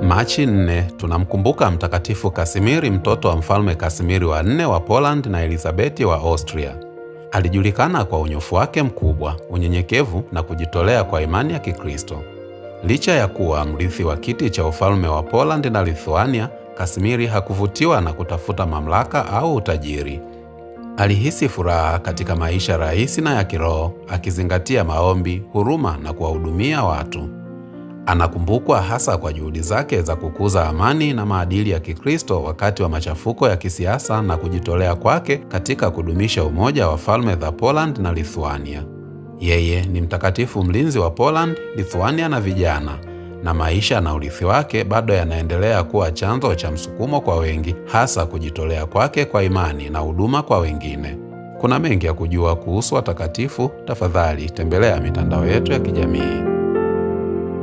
Machi 4 tunamkumbuka Mtakatifu Kasimiri, mtoto wa Mfalme Kasimiri wa 4 wa Poland na Elizabeti wa Austria. Alijulikana kwa unyofu wake mkubwa, unyenyekevu na kujitolea kwa imani ya Kikristo. Licha ya kuwa mrithi wa kiti cha ufalme wa Poland na Lithuania, Kasimiri hakuvutiwa na kutafuta mamlaka au utajiri. Alihisi furaha katika maisha rahisi na ya kiroho, akizingatia maombi, huruma na kuwahudumia watu. Anakumbukwa hasa kwa juhudi zake za kukuza amani na maadili ya Kikristo wakati wa machafuko ya kisiasa na kujitolea kwake katika kudumisha umoja wa falme za Poland na Lithuania. Yeye ni mtakatifu mlinzi wa Poland, Lithuania na vijana, na maisha na urithi wake bado yanaendelea kuwa chanzo cha msukumo kwa wengi, hasa kujitolea kwake kwa imani na huduma kwa wengine. Kuna mengi ya kujua kuhusu watakatifu. Tafadhali tembelea mitandao yetu ya kijamii.